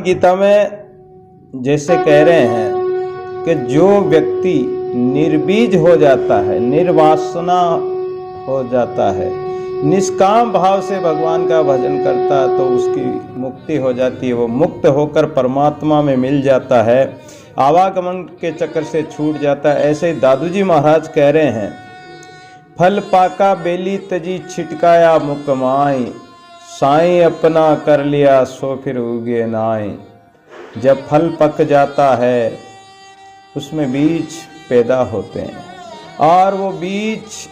गीता में जैसे कह रहे हैं कि जो व्यक्ति निर्बीज हो जाता है, निर्वासना हो जाता है, निष्काम भाव से भगवान का भजन करता है तो उसकी मुक्ति हो जाती है। वो मुक्त होकर परमात्मा में मिल जाता है, आवागमन के चक्कर से छूट जाता है। ऐसे दादू जी महाराज कह रहे हैं, फल पाका बेली तजी छिटकाया मुकमाई, साई अपना कर लिया सो फिर उगे नाई। जब फल पक जाता है उसमें बीज पैदा होते हैं, और वो बीज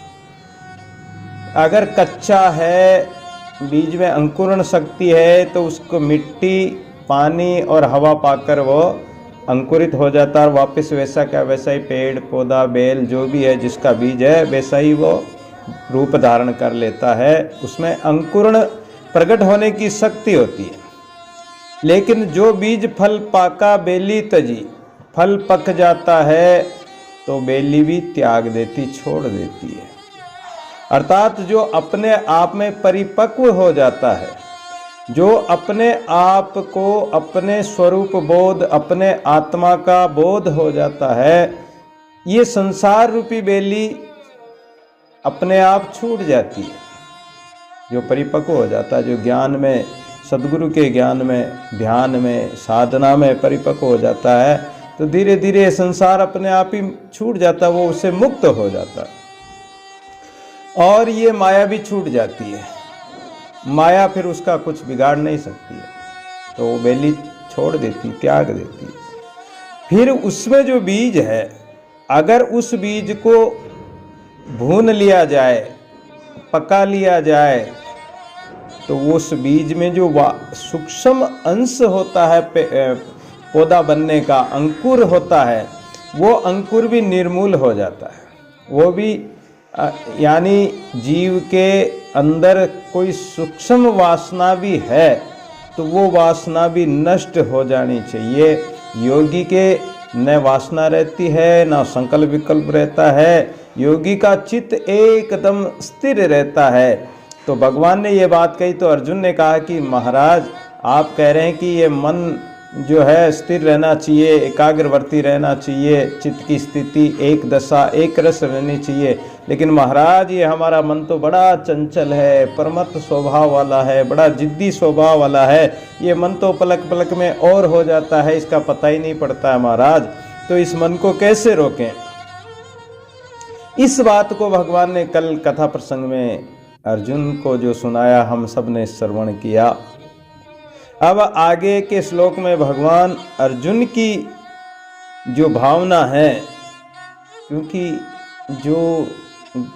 अगर कच्चा है, बीज में अंकुरण शक्ति है, तो उसको मिट्टी, पानी और हवा पाकर वो अंकुरित हो जाता है और वापस वैसा का वैसा ही पेड़ पौधा बेल जो भी है जिसका बीज है वैसा ही वो रूप धारण कर लेता है। उसमें अंकुरण प्रकट होने की शक्ति होती है। लेकिन जो बीज फल पाका बेली तजी, फल पक जाता है तो बेली भी त्याग देती, छोड़ देती है। अर्थात जो अपने आप में परिपक्व हो जाता है, जो अपने आप को, अपने स्वरूप बोध, अपने आत्मा का बोध हो जाता है, ये संसार रूपी बेली अपने आप छूट जाती है। जो परिपक्व हो जाता है, जो ज्ञान में, सद्गुरु के ज्ञान में, ध्यान में, साधना में परिपक्व हो जाता है, तो धीरे धीरे संसार अपने आप ही छूट जाता है, वो उससे मुक्त हो जाता है और ये माया भी छूट जाती है। माया फिर उसका कुछ बिगाड़ नहीं सकती है, तो वो बेली छोड़ देती, त्याग देती। फिर उसमें जो बीज है, अगर उस बीज को भून लिया जाए, पका लिया जाए, तो उस बीज में जो सूक्ष्म अंश होता है पौधा बनने का, अंकुर होता है, वो अंकुर भी निर्मूल हो जाता है। वो भी यानी जीव के अंदर कोई सूक्ष्म वासना भी है तो वो वासना भी नष्ट हो जानी चाहिए। योगी के न वासना रहती है, न संकल्प विकल्प रहता है, योगी का चित्त एकदम स्थिर रहता है। तो भगवान ने ये बात कही तो अर्जुन ने कहा कि महाराज आप कह रहे हैं कि ये मन जो है स्थिर रहना चाहिए, एकाग्रवर्ती रहना चाहिए, चित्त की स्थिति एक दशा एक रस रहनी चाहिए, लेकिन महाराज ये हमारा मन तो बड़ा चंचल है, प्रमत्त स्वभाव वाला है, बड़ा जिद्दी स्वभाव वाला है, ये मन तो पलक पलक में और हो जाता है, इसका पता ही नहीं पड़ता है महाराज, तो इस मन को कैसे रोकें। इस बात को भगवान ने कल कथा प्रसंग में अर्जुन को जो सुनाया, हम सब ने श्रवण किया। अब आगे के श्लोक में भगवान अर्जुन की जो भावना है, क्योंकि जो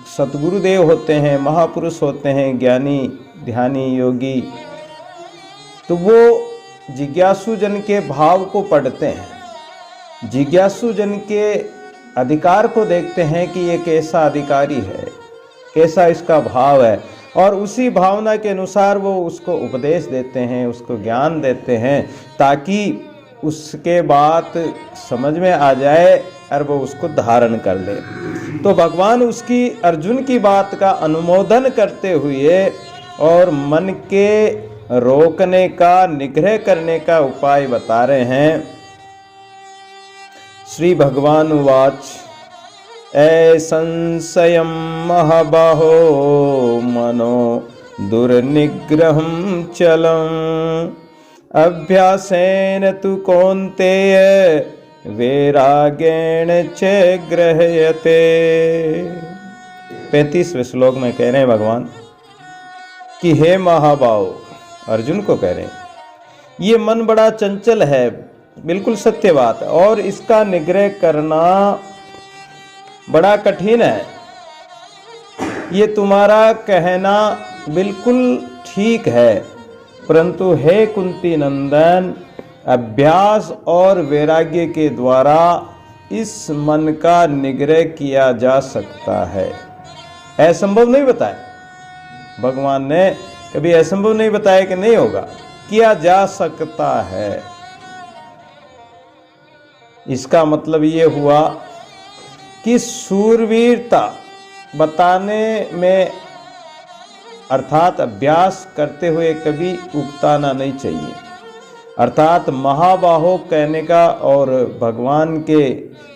सतगुरुदेव होते हैं, महापुरुष होते हैं, ज्ञानी ध्यानी योगी, तो वो जिज्ञासु जन के भाव को पढ़ते हैं, जिज्ञासु जन के अधिकार को देखते हैं कि ये कैसा अधिकारी है, कैसा इसका भाव है, और उसी भावना के अनुसार वो उसको उपदेश देते हैं, उसको ज्ञान देते हैं, ताकि उसके बात समझ में आ जाए और वो उसको धारण कर ले। तो भगवान उसकी, अर्जुन की बात का अनुमोदन करते हुए और मन के रोकने का, निग्रह करने का उपाय बता रहे हैं। श्री भगवान उवाच, संशयं महाबाहो मनो दुर्निग्रहं चलम्, अभ्यासेन तु कौन्तेय वैराग्येण च गृह्यते। 35वें श्लोक में कह रहे हैं भगवान कि हे महाबाहो, अर्जुन को कह रहे हैं, ये मन बड़ा चंचल है, बिल्कुल सत्य बात है, और इसका निग्रह करना बड़ा कठिन है। ये तुम्हारा कहना बिल्कुल ठीक है, परंतु हे कुंती नंदन, अभ्यास और वैराग्य के द्वारा इस मन का निग्रह किया जा सकता है। असंभव नहीं बताया भगवान ने, कभी असंभव नहीं बताया कि नहीं होगा, किया जा सकता है। इसका मतलब ये हुआ कि शूरवीरता बताने में, अर्थात अभ्यास करते हुए कभी उकताना नहीं चाहिए। अर्थात महाबाहो कहने का और भगवान के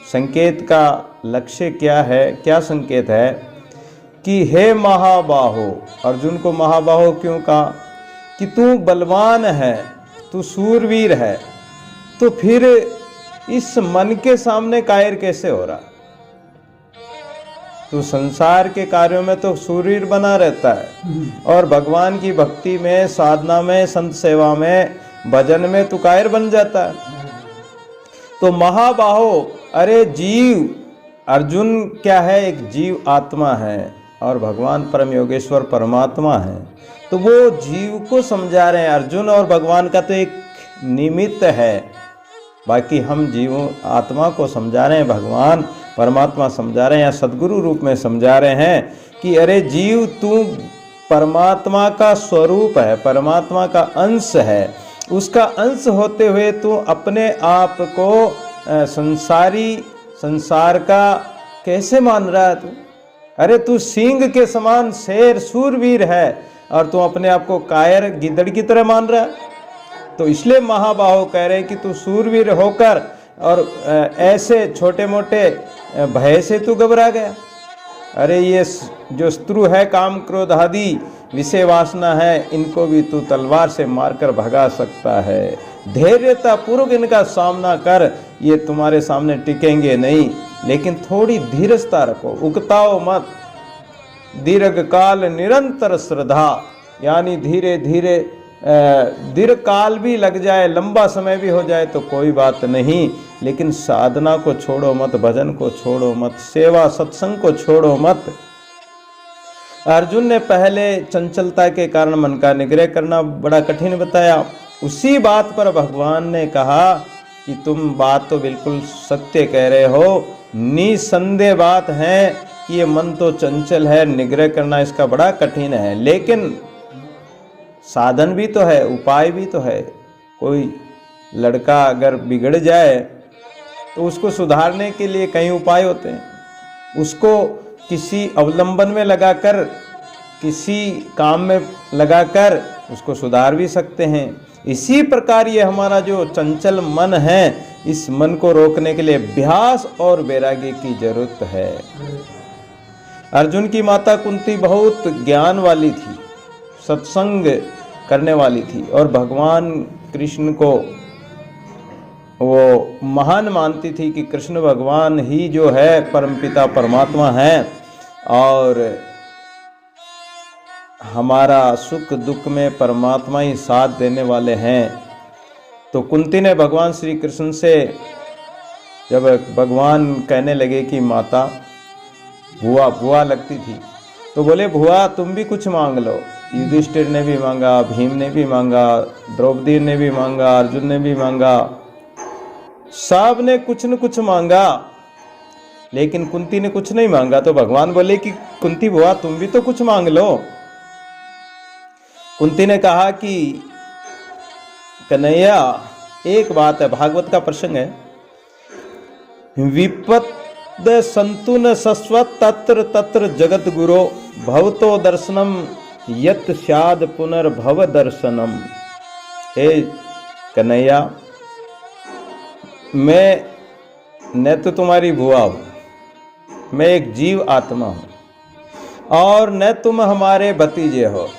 संकेत का लक्ष्य क्या है, क्या संकेत है कि हे महाबाहो, अर्जुन को महाबाहो क्यों कहा कि तू बलवान है, तू शूरवीर है, तो फिर इस मन के सामने कायर कैसे हो रहा? तू संसार के कार्यों में तो शूरवीर बना रहता है और भगवान की भक्ति में, साधना में, संत सेवा में, भजन में तू कायर बन जाता है। तो महाबाहो, अरे जीव, अर्जुन क्या है? एक जीव आत्मा है और भगवान परम योगेश्वर परमात्मा है। तो वो जीव को समझा रहे हैं। अर्जुन और भगवान का तो एक निमित्त है, बाकी हम जीवों आत्मा को समझा रहे हैं, भगवान परमात्मा समझा रहे हैं, या सदगुरु रूप में समझा रहे हैं कि अरे जीव, तू परमात्मा का स्वरूप है, परमात्मा का अंश है। उसका अंश होते हुए तू अपने आप को संसार का कैसे मान रहा है तू? अरे तू सिंह के समान शेर शूरवीर है और तू अपने आप को कायर गिद्दड़ की तरह मान रहा है। तो इसलिए महाबाहो कह रहे हैं कि तू शूरवीर होकर और ऐसे छोटे मोटे भय से तू घबरा गया। अरे ये जो शत्रु है, काम क्रोध आदि विषय वासना है, इनको भी तू तलवार से मारकर भगा सकता है। धैर्यता पूर्वक इनका सामना कर, ये तुम्हारे सामने टिकेंगे नहीं, लेकिन थोड़ी धीरजता रखो, उकताओ मत। दीर्घ काल निरंतर श्रद्धा, यानी धीरे धीरे दीर्घ काल भी लग जाए, लंबा समय भी हो जाए तो कोई बात नहीं, लेकिन साधना को छोड़ो मत, भजन को छोड़ो मत, सेवा सत्संग को छोड़ो मत। अर्जुन ने पहले चंचलता के कारण मन का निग्रह करना बड़ा कठिन बताया। उसी बात पर भगवान ने कहा कि तुम बात तो बिल्कुल सत्य कह रहे हो, निसंदेह बात है कि ये मन तो चंचल है, निग्रह करना इसका बड़ा कठिन है, लेकिन साधन भी तो है, उपाय भी तो है। कोई लड़का अगर बिगड़ जाए तो उसको सुधारने के लिए कई उपाय होते हैं। उसको किसी अवलंबन में लगाकर, किसी काम में लगाकर उसको सुधार भी सकते हैं। इसी प्रकार ये हमारा जो चंचल मन है, इस मन को रोकने के लिए अभ्यास और वैराग्य की जरूरत है। अर्जुन की माता कुंती बहुत ज्ञान वाली थी, सत्संग करने वाली थी और भगवान कृष्ण को वो महान मानती थी कि कृष्ण भगवान ही जो है परमपिता परमात्मा है और हमारा सुख दुख में परमात्मा ही साथ देने वाले हैं। तो कुंती ने भगवान श्री कृष्ण से, जब भगवान कहने लगे कि माता, बुआ बुआ लगती थी, तो बोले भुआ तुम भी कुछ मांग लो। युधिष्ठिर ने भी मांगा, भीम ने भी मांगा, द्रौपदी ने भी मांगा, अर्जुन ने भी मांगा, सब ने कुछ न कुछ मांगा, लेकिन कुंती ने कुछ नहीं मांगा। तो भगवान बोले कि कुंती बुआ तुम भी तो कुछ मांग लो। कुंती ने कहा कि कन्हैया एक बात है, भागवत का प्रसंग है, विपद संतु न सस्वत तत्र तत्र जगत गुरो भवतो दर्शनम यत स्याद पुनर्भव दर्शनम। हे कन्हैया, मैं न तो तुम्हारी बुआ हूं, मैं एक जीव आत्मा हूं, और न तुम हमारे भतीजे हो।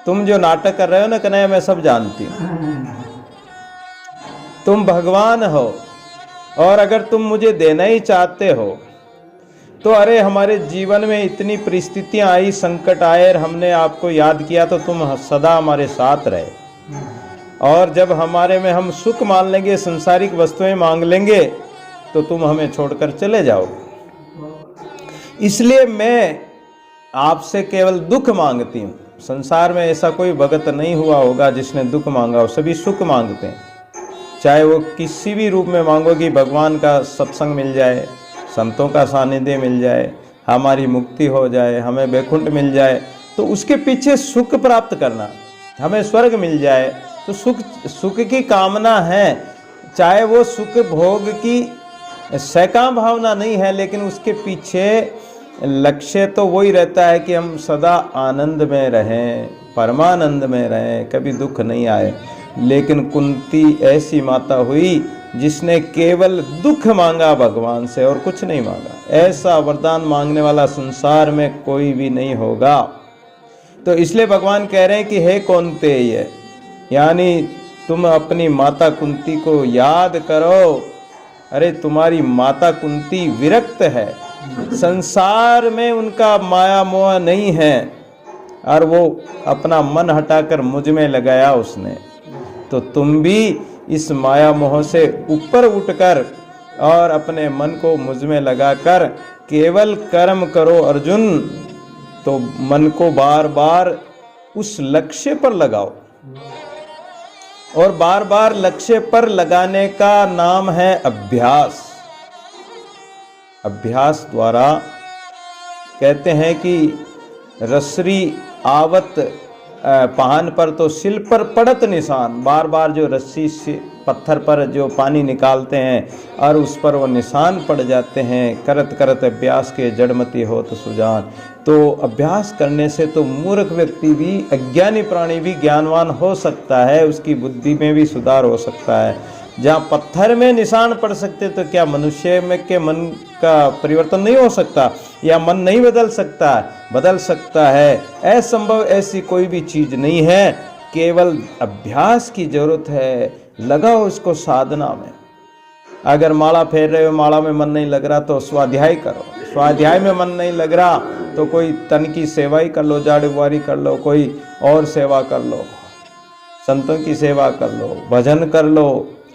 तुम जो नाटक कर रहे हो ना कन्हैया, मैं सब जानती हूं। तुम भगवान हो और अगर तुम मुझे देना ही चाहते हो तो अरे हमारे जीवन में इतनी परिस्थितियां आई, संकट आए और हमने आपको याद किया तो तुम सदा हमारे साथ रहे। और जब हमारे में हम सुख मान लेंगे, संसारिक वस्तुएं मांग लेंगे, तो तुम हमें छोड़कर चले जाओगे। इसलिए मैं आपसे केवल दुख मांगती हूँ। संसार में ऐसा कोई भगत नहीं हुआ होगा जिसने दुख मांगा हो, सभी सुख मांगते हैं। चाहे वो किसी भी रूप में मांगो कि भगवान का सत्संग मिल जाए, संतों का सानिध्य मिल जाए, हमारी मुक्ति हो जाए, हमें वैकुंठ मिल जाए, तो उसके पीछे सुख प्राप्त करना, हमें स्वर्ग मिल जाए, तो सुख की कामना है। चाहे वो सुख भोग की सैकाम भावना नहीं है, लेकिन उसके पीछे लक्ष्य तो वही रहता है कि हम सदा आनंद में रहें, परमानंद में रहें, कभी दुख नहीं आए। लेकिन कुंती ऐसी माता हुई जिसने केवल दुख मांगा भगवान से और कुछ नहीं मांगा। ऐसा वरदान मांगने वाला संसार में कोई भी नहीं होगा। तो इसलिए भगवान कह रहे हैं कि हे कौन्तेय, यानी तुम अपनी माता कुंती को याद करो। अरे तुम्हारी माता कुंती विरक्त है, संसार में उनका माया मोह नहीं है, और वो अपना मन हटाकर मुझ में लगाया उसने। तो तुम भी इस माया मोह से ऊपर उठकर और अपने मन को मुझ में लगाकर केवल कर्म करो अर्जुन। तो मन को बार बार उस लक्ष्य पर लगाओ, और बार बार लक्ष्य पर लगाने का नाम है अभ्यास। अभ्यास द्वारा कहते हैं कि रसरी आवत पहान पर तो सिल पर पड़त निशान। बार बार जो रस्सी से पत्थर पर जो पानी निकालते हैं और उस पर वो निशान पड़ जाते हैं। करत करत अभ्यास के जड़मती हो तो सुजान। तो अभ्यास करने से तो मूर्ख व्यक्ति भी, अज्ञानी प्राणी भी ज्ञानवान हो सकता है, उसकी बुद्धि में भी सुधार हो सकता है। जहाँ पत्थर में निशान पड़ सकते तो क्या मनुष्य में के मन का परिवर्तन नहीं हो सकता, या मन नहीं बदल सकता? बदल सकता है। असंभव ऐसी कोई भी चीज नहीं है, केवल अभ्यास की जरूरत है। लगाओ इसको साधना में। अगर माला फेर रहे हो, माला में मन नहीं लग रहा तो स्वाध्याय करो। स्वाध्याय में मन नहीं लग रहा तो कोई तन की सेवा ही कर लो, झाड़ू बुआरी कर लो, कोई और सेवा कर लो, संतों की सेवा कर लो, भजन कर लो,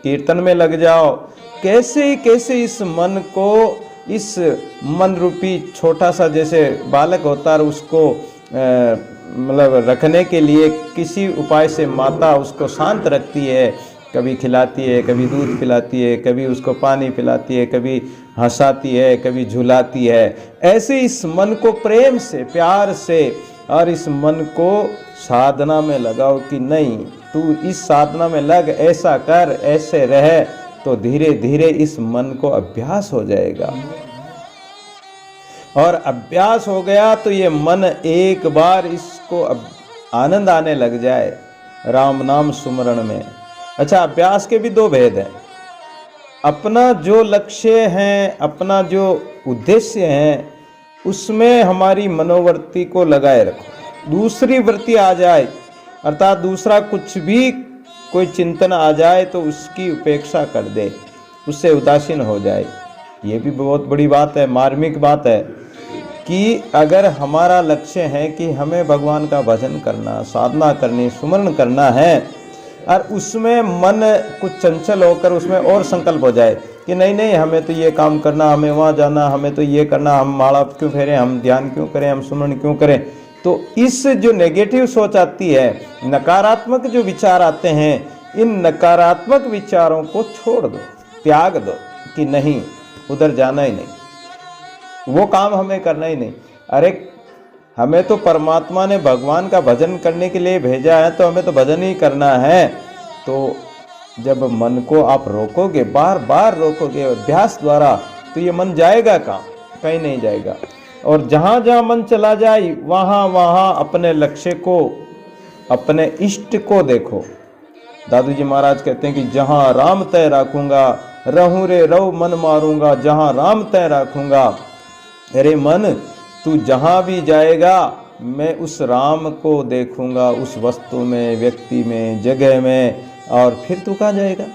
कीर्तन में लग जाओ। कैसे इस मन को, इस मन रूपी छोटा सा जैसे बालक होता है, उसको मतलब रखने के लिए किसी उपाय से माता उसको शांत रखती है। कभी खिलाती है, कभी दूध पिलाती है, कभी उसको पानी पिलाती है, कभी हंसाती है, कभी झुलाती है। ऐसे इस मन को प्रेम से, प्यार से, और इस मन को साधना में लगाओ कि नहीं, तू इस साधना में लग, ऐसा कर, ऐसे रह, तो धीरे धीरे इस मन को अभ्यास हो जाएगा। और अभ्यास हो गया तो ये मन एक बार इसको आनंद आने लग जाए राम नाम सुमरण में। अच्छा, अभ्यास के भी दो भेद हैं। अपना जो लक्ष्य है, अपना जो उद्देश्य है, उसमें हमारी मनोवृत्ति को लगाए रखो। दूसरी वृत्ति आ जाए, अर्थात दूसरा कुछ भी कोई चिंतन आ जाए तो उसकी उपेक्षा कर दे, उससे उदासीन हो जाए। ये भी बहुत बड़ी बात है, मार्मिक बात है कि अगर हमारा लक्ष्य है कि हमें भगवान का भजन करना, साधना करनी, सुमरण करना है, और उसमें मन कुछ चंचल होकर उसमें और संकल्प हो जाए कि नहीं हमें तो ये काम करना, हमें वहाँ जाना, हमें तो ये करना, हम माला क्यों फेरें, हम ध्यान क्यों करें, हम सुमरण क्यों करें, तो इस जो नेगेटिव सोच आती है, नकारात्मक जो विचार आते हैं, इन नकारात्मक विचारों को छोड़ दो, त्याग दो कि नहीं, उधर जाना ही नहीं, वो काम हमें करना ही नहीं। अरे हमें तो परमात्मा ने भगवान का भजन करने के लिए भेजा है, तो हमें तो भजन ही करना है। तो जब मन को आप रोकोगे, बार बार रोकोगे अभ्यास द्वारा, तो ये मन जाएगा कहाँ? कहीं नहीं जाएगा। और जहाँ जहाँ मन चला जाए वहाँ वहाँ अपने लक्ष्य को, अपने इष्ट को देखो। दादू जी महाराज कहते हैं कि जहाँ राम तय राखूंगा, रहूं रे रव मन मारूंगा, जहाँ राम तय राखूंगा। अरे मन, तू जहाँ भी जाएगा मैं उस राम को देखूंगा, उस वस्तु में, व्यक्ति में, जगह में, और फिर तू कहाँ जाएगा?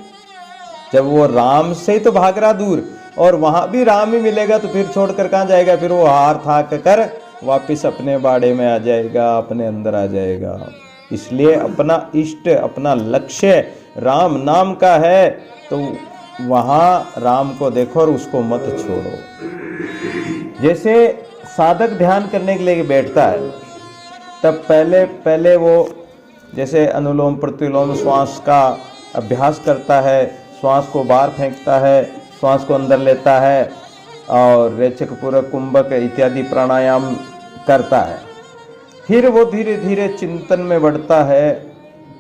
जब वो राम से ही तो भाग रहा दूर, और वहाँ भी राम ही मिलेगा, तो फिर छोड़कर कहाँ जाएगा? फिर वो हार थाक कर वापस अपने बाड़े में आ जाएगा, अपने अंदर आ जाएगा। इसलिए अपना इष्ट, अपना लक्ष्य राम नाम का है, तो वहाँ राम को देखो और उसको मत छोड़ो। जैसे साधक ध्यान करने के लिए बैठता है, तब पहले वो जैसे अनुलोम प्रतिलोम श्वास का अभ्यास करता है, श्वास को बाहर फेंकता है, श्वास को अंदर लेता है, और रेचक पूरक कुंभक इत्यादि प्राणायाम करता है। फिर वो धीरे धीरे चिंतन में बढ़ता है,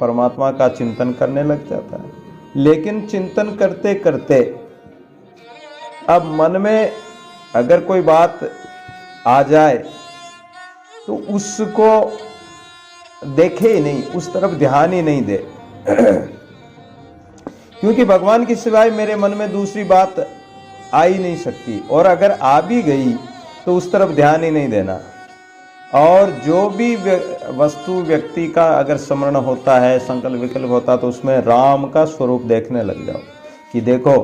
परमात्मा का चिंतन करने लग जाता है। लेकिन चिंतन करते करते अब मन में अगर कोई बात आ जाए तो उसको देखे ही नहीं, उस तरफ ध्यान ही नहीं दे, क्योंकि भगवान के सिवाय मेरे मन में दूसरी बात आ ही नहीं सकती, और अगर आ भी गई तो उस तरफ ध्यान ही नहीं देना। और जो भी वस्तु व्यक्ति का अगर स्मरण होता है, संकल्प विकल्प होता है, तो उसमें राम का स्वरूप देखने लग जाओ। कि देखो,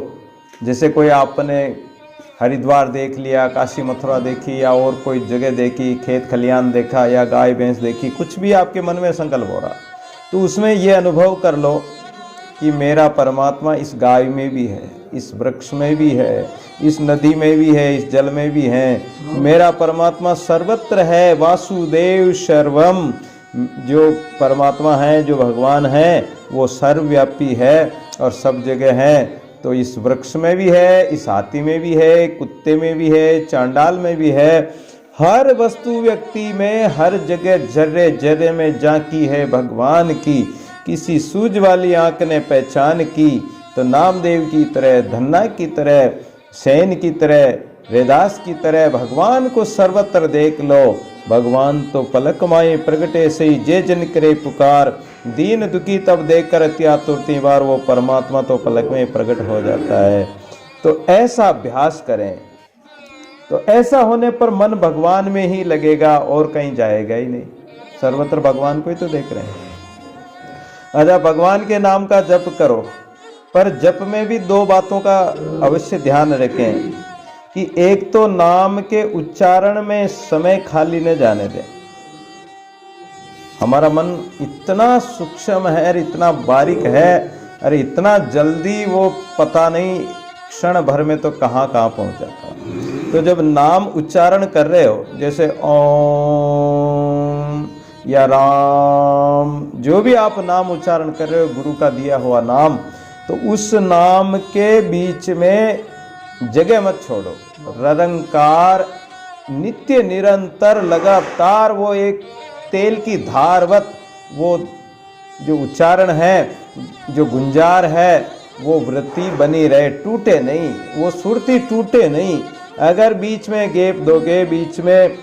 जैसे कोई आपने हरिद्वार देख लिया, काशी मथुरा देखी, या और कोई जगह देखी, खेत खलियान देखा, या गाय भैंस देखी, कुछ भी आपके मन में संकल्प हो रहा, तो उसमें ये अनुभव कर लो कि मेरा परमात्मा इस गाय में भी है, इस वृक्ष में भी है, इस नदी में भी है, इस जल में भी है। मेरा परमात्मा सर्वत्र है। वासुदेव सर्वम, जो परमात्मा है, जो भगवान है, वो सर्वव्यापी है और सब जगह है। तो इस वृक्ष में भी है, इस हाथी में भी है, कुत्ते में भी है, चांडाल में भी है। हर वस्तु व्यक्ति में, हर जगह जर्रे जर्रे में झांकी है भगवान की। किसी सूझ वाली आंख ने पहचान की तो नामदेव की तरह, धन्ना की तरह, सैन की तरह, वेदास की तरह भगवान को सर्वत्र देख लो। भगवान तो पलक माए प्रगटे से जे जन करे पुकार, दीन दुखी तब देखकर अति आतुरती बार, वो परमात्मा तो पलक में प्रकट हो जाता है। तो ऐसा अभ्यास करें, तो ऐसा होने पर मन भगवान में ही लगेगा और कहीं जाएगा ही नहीं। सर्वत्र भगवान को ही तो देख रहे हैं। अच्छा, भगवान के नाम का जप करो, पर जप में भी दो बातों का अवश्य ध्यान रखें कि एक तो नाम के उच्चारण में समय खाली न जाने दें। हमारा मन इतना सूक्ष्म है और इतना बारीक है, अरे इतना जल्दी वो पता नहीं क्षण भर में तो कहाँ पहुंच जाता है। तो जब नाम उच्चारण कर रहे हो, जैसे ओम या राम, जो भी आप नाम उच्चारण कर रहे हो, गुरु का दिया हुआ नाम, तो उस नाम के बीच में जगह मत छोड़ो। निरंकार, नित्य निरंतर, लगातार वो एक तेल की धारवत वो जो उच्चारण है, जो गुंजार है, वो वृत्ति बनी रहे, टूटे नहीं, वो सुरती टूटे नहीं। अगर बीच में गैप दोगे, बीच में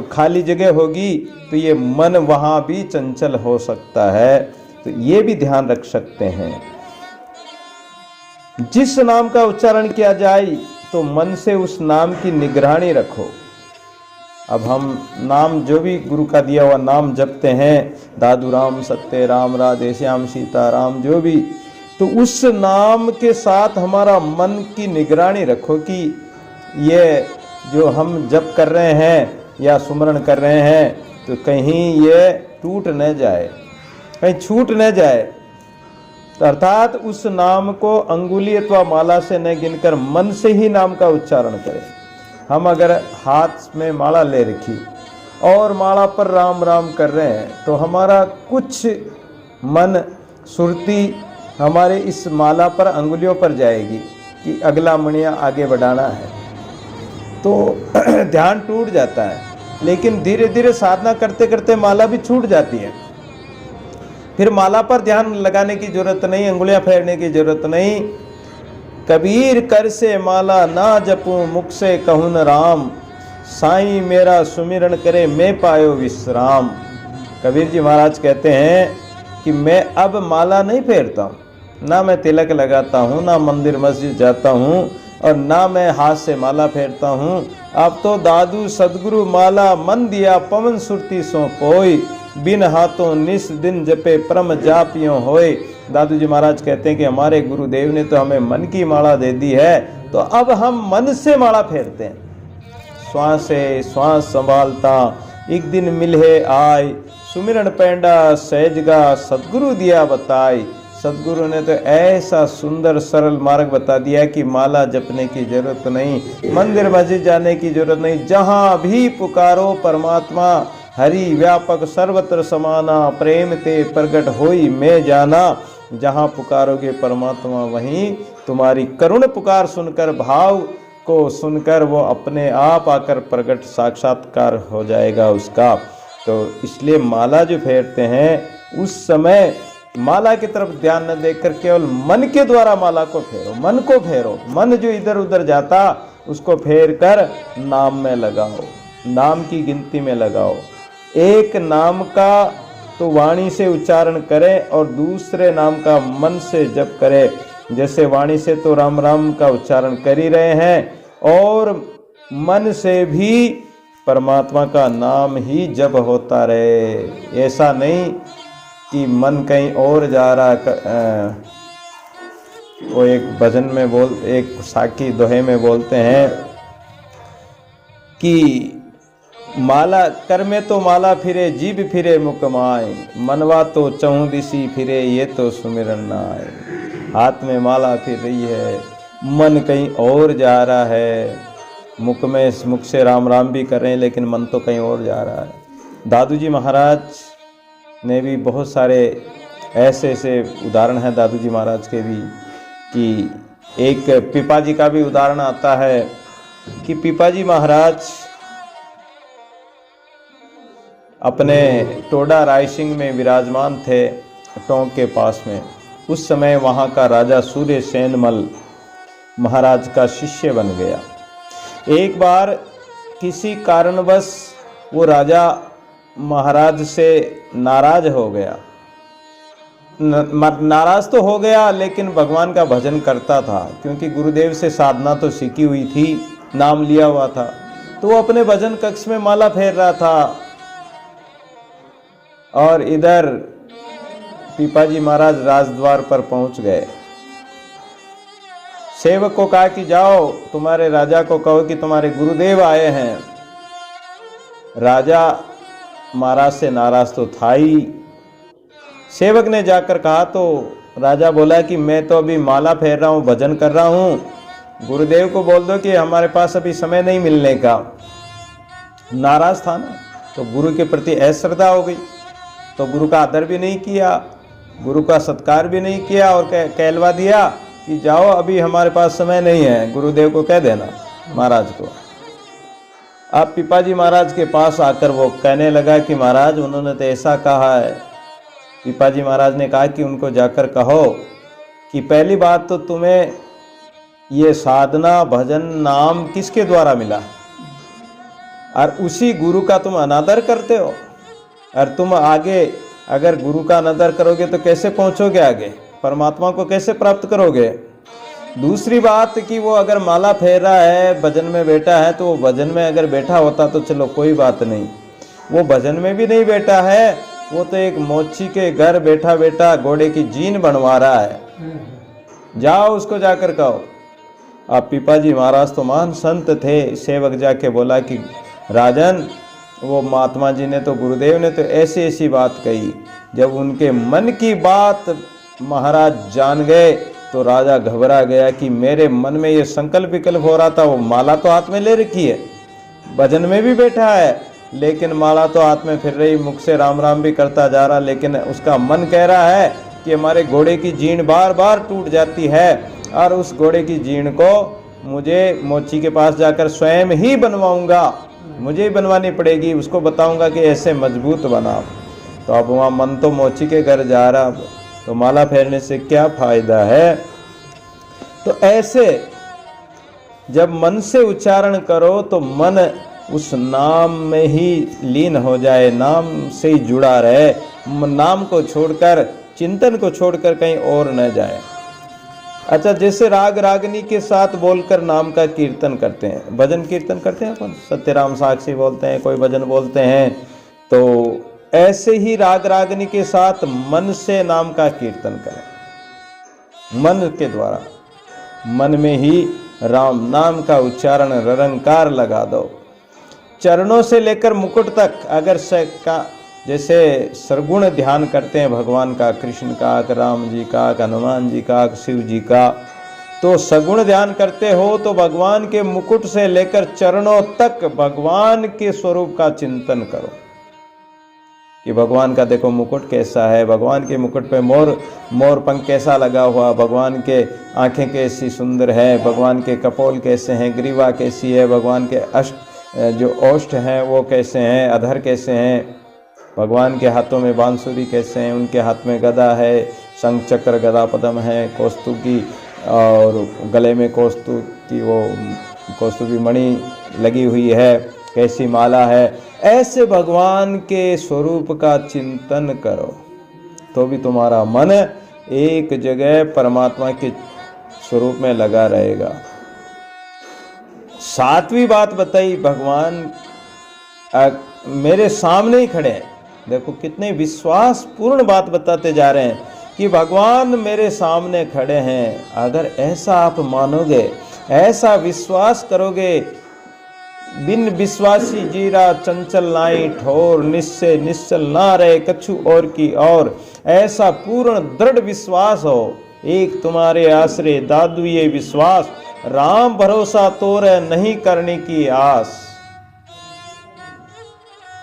खाली जगह होगी, तो ये मन वहाँ भी चंचल हो सकता है। तो ये भी ध्यान रख सकते हैं। जिस नाम का उच्चारण किया जाए तो मन से उस नाम की निगरानी रखो। अब हम नाम, जो भी गुरु का दिया हुआ नाम जपते हैं, दादू राम, सत्य राम, राधे श्याम, सीता राम, जो भी, तो उस नाम के साथ हमारा मन की निगरानी रखो कि ये जो हम जप कर रहे हैं या सुमरण कर रहे हैं, तो कहीं ये टूट न जाए, कहीं छूट न जाए। अर्थात उस नाम को अंगुली अथवा माला से न गिनकर मन से ही नाम का उच्चारण करें। हम अगर हाथ में माला ले रखी और माला पर राम राम कर रहे हैं, तो हमारा कुछ मन, सुरती हमारे इस माला पर, अंगुलियों पर जाएगी कि अगला मणिया आगे बढ़ाना है, तो ध्यान टूट जाता है। लेकिन धीरे धीरे साधना करते करते माला भी छूट जाती है। फिर माला पर ध्यान लगाने की जरूरत नहीं, अंगुलियां फेरने की जरूरत नहीं। कबीर कर से माला ना जपूं, मुख से कहूं न राम, साईं मेरा सुमिरन करे मैं पायो विश्राम। कबीर जी महाराज कहते हैं कि मैं अब माला नहीं फेरता हूँ, ना मैं तिलक लगाता हूँ, ना मंदिर मस्जिद जाता हूँ, और ना मैं हाथ से माला फेरता हूँ। अब तो दादू सदगुरु माला मन दिया, पवन सुरती सो पोई, बिन हाथों निस दिन जपे परम जापियों होए। दादू जी महाराज कहते हैं कि हमारे गुरुदेव ने तो हमें मन की माला दे दी है, तो अब हम मन से माला फेरते हैं। श्वास से श्वास संभालता एक दिन मिले आय, सुमिरन पैंडा सहजगा सदगुरु दिया बताई। सदगुरु ने तो ऐसा सुंदर सरल मार्ग बता दिया कि माला जपने की जरूरत नहीं, मंदिर मस्जिद जाने की जरूरत नहीं। जहाँ भी पुकारो परमात्मा हरि व्यापक सर्वत्र समाना, प्रेम ते प्रगट होई मैं जाना। जहाँ पुकारोगे परमात्मा, वहीं तुम्हारी करुण पुकार सुनकर, भाव को सुनकर वो अपने आप आकर प्रगट, साक्षात्कार हो जाएगा उसका। तो इसलिए माला जो फेरते हैं उस समय माला की तरफ ध्यान न देकर केवल मन के द्वारा माला को फेरो, मन को फेरो। मन जो इधर उधर जाता उसको फेर कर नाम में लगाओ, नाम की गिनती में लगाओ। एक नाम का तो वाणी से उच्चारण करें और दूसरे नाम का मन से जप करें। जैसे वाणी से तो राम राम का उच्चारण कर ही रहे हैं और मन से भी परमात्मा का नाम ही जप होता रहे। ऐसा नहीं कि मन कहीं और जा रहा। वो एक भजन में एक साखी दोहे में बोलते हैं कि माला कर में तो माला फिरे, जीभ फिरे मुकमाए, मनवा तो चहुं दिसी फिरे, ये तो सुमिरन ना आए। हाथ में माला फिर रही है, मन कहीं और जा रहा है, मुख से राम राम भी कर रहे हैं लेकिन मन तो कहीं और जा रहा है। दादू जी महाराज ने भी बहुत सारे ऐसे उदाहरण हैं दादू जी महाराज के भी, कि एक पिपाजी का भी उदाहरण आता है कि पिपाजी महाराज अपने टोडा रायसिंह में विराजमान थे, टोंक के पास में। उस समय वहाँ का राजा सूर्य सेनमल महाराज का शिष्य बन गया। एक बार किसी कारणवश वो राजा महाराज से नाराज हो गया। नाराज तो हो गया लेकिन भगवान का भजन करता था, क्योंकि गुरुदेव से साधना तो सीखी हुई थी, नाम लिया हुआ था। तो वो अपने भजन कक्ष में माला फेर रहा था और इधर पिपाजी महाराज राजद्वार पर पहुंच गए। सेवक को कहा कि जाओ तुम्हारे राजा को कहो कि तुम्हारे गुरुदेव आए हैं। राजा महाराज से नाराज तो था ही। सेवक ने जाकर कहा तो राजा बोला कि मैं तो अभी माला फेर रहा हूँ, भजन कर रहा हूँ, गुरुदेव को बोल दो कि हमारे पास अभी समय नहीं मिलने का। नाराज था ना, तो गुरु के प्रति अश्रद्धा हो गई, तो गुरु का आदर भी नहीं किया, गुरु का सत्कार भी नहीं किया और कहलवा दिया कि जाओ अभी हमारे पास समय नहीं है, गुरुदेव को कह देना महाराज को। अब पिपाजी महाराज के पास आकर वो कहने लगा कि महाराज उन्होंने तो ऐसा कहा है। पिपाजी महाराज ने कहा कि उनको जाकर कहो कि पहली बात तो तुम्हें ये साधना भजन नाम किसके द्वारा मिला, और उसी गुरु का तुम अनादर करते हो, और तुम आगे अगर गुरु का अनादर करोगे तो कैसे पहुंचोगे आगे, परमात्मा को कैसे प्राप्त करोगे। दूसरी बात कि वो अगर माला फेर रहा है, भजन में बैठा है, तो वो भजन में अगर बैठा होता तो चलो कोई बात नहीं, वो भजन में भी नहीं बैठा है, वो तो एक मोची के घर बैठा बैठा घोड़े की जीन बनवा रहा है, जाओ उसको जाकर कहो। अब पिपाजी महाराज तो महान संत थे। सेवक जाके बोला कि राजन, वो महात्मा जी ने तो, गुरुदेव ने तो ऐसी ऐसी बात कही। जब उनके मन की बात महाराज जान गए तो राजा घबरा गया कि मेरे मन में ये संकल्प विकल्प हो रहा था, वो माला तो हाथ में ले रखी है, भजन में भी बैठा है, लेकिन माला तो हाथ में फिर रही, मुख से राम राम भी करता जा रहा, लेकिन उसका मन कह रहा है कि हमारे घोड़े की जीण बार बार टूट जाती है और उस घोड़े की जीण को मुझे मोची के पास जाकर स्वयं ही बनवाऊंगा, मुझे ही बनवानी पड़ेगी, उसको बताऊंगा कि ऐसे मजबूत बना। तो अब वहाँ मन तो मोची के घर जा रहा, तो माला फेरने से क्या फायदा है। तो ऐसे जब मन से उच्चारण करो तो मन उस नाम में ही लीन हो जाए, नाम से ही जुड़ा रहे, नाम को छोड़कर, चिंतन को छोड़कर कहीं और न जाए। अच्छा, जैसे राग रागनी के साथ बोलकर नाम का कीर्तन करते हैं, भजन कीर्तन करते हैं अपन, सत्यराम साक्षी बोलते हैं, कोई भजन बोलते हैं, तो ऐसे ही राग रागनी के साथ मन से नाम का कीर्तन करें। मन के द्वारा, मन में ही राम नाम का उच्चारण ररंकार लगा दो। चरणों से लेकर मुकुट तक, अगर जैसे सरगुण ध्यान करते हैं भगवान का, कृष्ण का, राम जी का, हनुमान जी का, शिव जी का, तो सगुण ध्यान करते हो तो भगवान के मुकुट से लेकर चरणों तक भगवान के स्वरूप का चिंतन करो कि भगवान का देखो मुकुट कैसा है, भगवान के मुकुट पे मोर पंख कैसा लगा हुआ, भगवान के आंखें कैसी सुंदर है, भगवान के कपोल कैसे हैं, ग्रीवा कैसी है, भगवान के जो ओष्ठ हैं वो कैसे हैं, अधर कैसे हैं, भगवान के हाथों में बांसुरी कैसे हैं, उनके हाथ में गदा है, शंख चक्र गदा पद्म है, कौस्तुभ की, और गले में कौस्तुभ की वो कौस्तुभी मणि लगी हुई है, कैसी माला है। ऐसे भगवान के स्वरूप का चिंतन करो तो भी तुम्हारा मन एक जगह परमात्मा के स्वरूप में लगा रहेगा। सातवीं बात बताई, भगवान मेरे सामने ही खड़े हैं। देखो कितने विश्वास पूर्ण बात बताते जा रहे हैं कि भगवान मेरे सामने खड़े हैं। अगर ऐसा आप मानोगे, ऐसा विश्वास करोगे, बिन विश्वासी जीरा चंचल नाई ठोर, निश्चय निश्चल ना रहे कछु और की और। ऐसा पूर्ण दृढ़ विश्वास हो, एक तुम्हारे आश्रय दादू ये विश्वास, राम भरोसा तोरे नहीं करने की आस।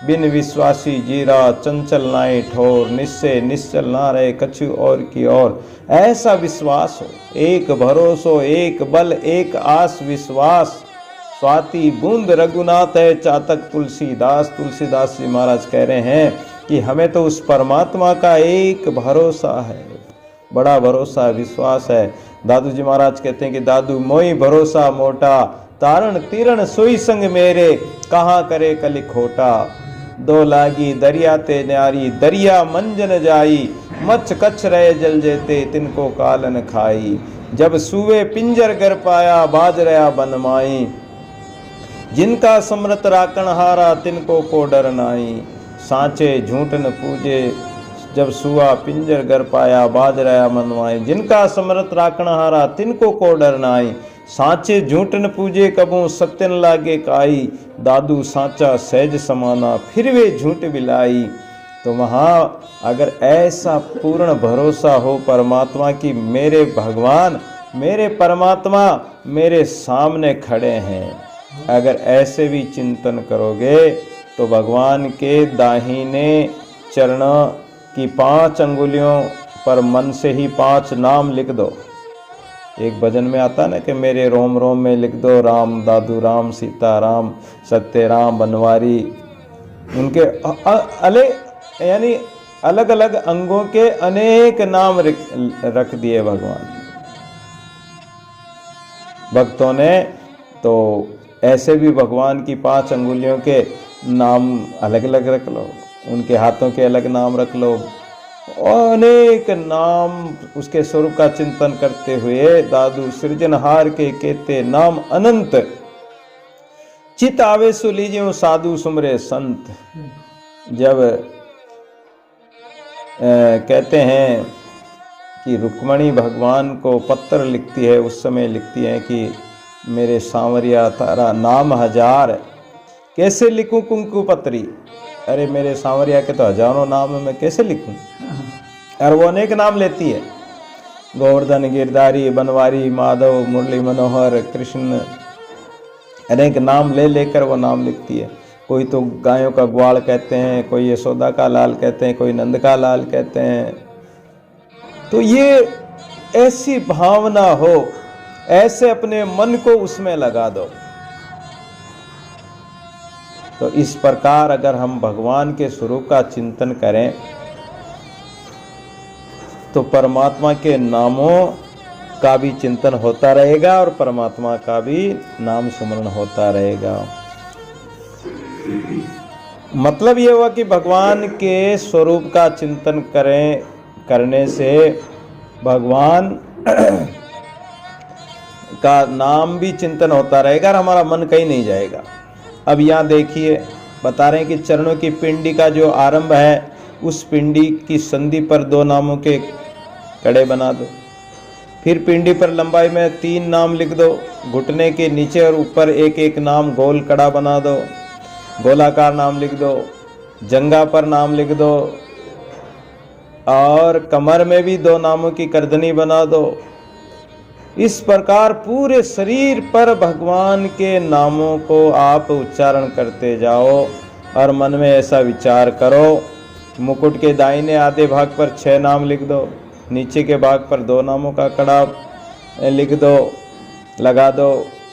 बिन विश्वासी जीरा चंचल नाई ठोर, निश्चय निश्चल ना रहे कछु और की और। ऐसा विश्वास हो, एक भरोसो एक बल एक आस विश्वास। स्वाति बूंद रघुनाथ है चातक तुलसीदास। तुलसीदास जी महाराज कह रहे हैं कि हमें तो उस परमात्मा का एक भरोसा है, बड़ा भरोसा विश्वास है। दादू जी महाराज कहते हैं कि दादू मोई भरोसा मोटा, तारण तीरण सोई संग मेरे, कहाँ करे कलि खोटा। दो लागी दरिया ते न्यारी, दरिया मंजन जाई, मच्छ कच्छ रहे जल जेते, तिनको कालन खाई। जब सुवे पिंजर गर पाया, बाज रहा बनमाई, जिनका समृत राकण हारा, तिनको को डर नाई। सांचे झूठ न पूजे, जब सुआ पिंजर गर पाया, बाज रहा मनमाई, जिनका समृत राकण हारा, तिनको को डर नाई। सांचे झूठ न पूजे, कबू सत्य न लागे काई, दादू सांचा सहज समाना, फिर वे झूठ बिलाई। तो वहाँ अगर ऐसा पूर्ण भरोसा हो परमात्मा की, मेरे भगवान मेरे परमात्मा मेरे सामने खड़े हैं, अगर ऐसे भी चिंतन करोगे तो भगवान के दाहिने चरण की 5 अंगुलियों पर मन से ही 5 नाम लिख दो। एक भजन में आता ना कि मेरे रोम रोम में लिख दो राम, दादू राम, सीता राम, सत्य राम, बनवारी। उनके यानी अलग अलग अंगों के अनेक नाम रख दिए भगवान भक्तों ने। तो ऐसे भी भगवान की 5 अंगुलियों के नाम अलग अलग रख लो, उनके हाथों के अलग नाम रख लो, और अनेक नाम उसके स्वरूप का चिंतन करते हुए दादू सृजनहार के कहते नाम अनंत। चित आवे सो लीजिए साधु सुमरे संत। जब कहते हैं कि रुक्मणी भगवान को पत्र लिखती है, उस समय लिखती है कि मेरे सांवरिया तारा नाम 1000, कैसे लिखूं कुंकु पत्री। अरे मेरे सांवरिया के तो हजारों नाम है, मैं कैसे लिखूं। और वो अनेक नाम लेती है, गोवर्धन, गिरधारी, बनवारी, माधव, मुरली मनोहर, कृष्ण, अनेक नाम ले लेकर वो नाम लिखती है। कोई तो गायों का ग्वाल कहते हैं, कोई यशोदा का लाल कहते हैं, कोई नंद का लाल कहते हैं। तो ये ऐसी भावना हो, ऐसे अपने मन को उसमें लगा दो। तो इस प्रकार अगर हम भगवान के स्वरूप का चिंतन करें तो परमात्मा के नामों का भी चिंतन होता रहेगा और परमात्मा का भी नाम सुमरण होता रहेगा। मतलब ये हुआ कि भगवान के स्वरूप का चिंतन करने से भगवान का नाम भी चिंतन होता रहेगा और हमारा मन कहीं नहीं जाएगा। अब यहाँ देखिए बता रहे हैं कि चरणों की पिंडी का जो आरंभ है, उस पिंडी की संधि पर 2 नामों के कड़े बना दो। फिर पिंडी पर लंबाई में 3 नाम लिख दो। घुटने के नीचे और ऊपर एक एक नाम गोल कड़ा बना दो, गोलाकार नाम लिख दो। जंघा पर नाम लिख दो और कमर में भी 2 नामों की करधनी बना दो। इस प्रकार पूरे शरीर पर भगवान के नामों को आप उच्चारण करते जाओ और मन में ऐसा विचार करो। मुकुट के दाहिने आधे भाग पर 6 नाम लिख दो, नीचे के भाग पर 2 नामों का कड़ा लिख दो, लगा दो।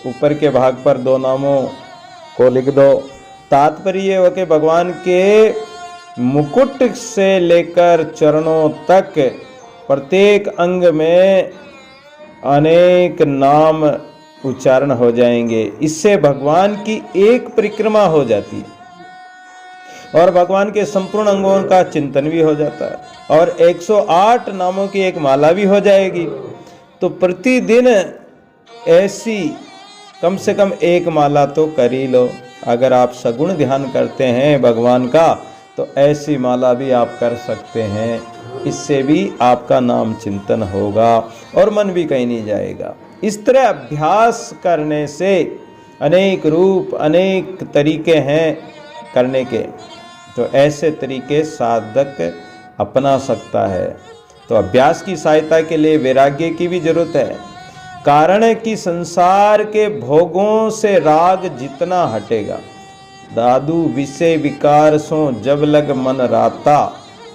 ऊपर के भाग पर 2 नामों को लिख दो। तात्पर्य ये हो कि भगवान के मुकुट से लेकर चरणों तक प्रत्येक अंग में अनेक नाम उच्चारण हो जाएंगे। इससे भगवान की एक परिक्रमा हो जाती है और भगवान के संपूर्ण अंगों का चिंतन भी हो जाता है और 108 नामों की एक माला भी हो जाएगी। तो प्रतिदिन ऐसी कम से कम एक माला तो कर ही लो। अगर आप सगुण ध्यान करते हैं भगवान का तो ऐसी माला भी आप कर सकते हैं। इससे भी आपका नाम चिंतन होगा और मन भी कहीं नहीं जाएगा। इस तरह अभ्यास करने से अनेक रूप अनेक तरीके हैं करने के, तो ऐसे तरीके साधक अपना सकता है। तो अभ्यास की सहायता के लिए वैराग्य की भी जरूरत है। कारण है कि संसार के भोगों से राग जितना हटेगा, दादू विषय विकार सो जब लग मन राता,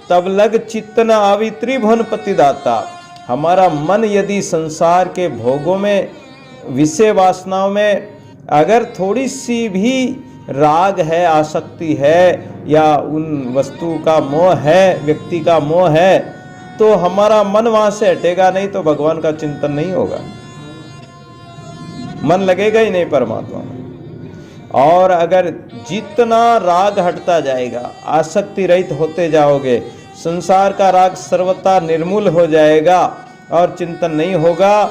तब लग चित्त न आवी त्रिभुवन पतिदाता। हमारा मन यदि संसार के भोगों में विषय वासनाओं में अगर थोड़ी सी भी राग है, आसक्ति है या उन वस्तु का मोह है, व्यक्ति का मोह है, तो हमारा मन वहां से हटेगा नहीं तो भगवान का चिंतन नहीं होगा, मन लगेगा ही नहीं परमात्मा में। और अगर जितना राग हटता जाएगा, आसक्ति रहित होते जाओगे, संसार का राग सर्वथा निर्मूल हो जाएगा और चिंतन नहीं होगा,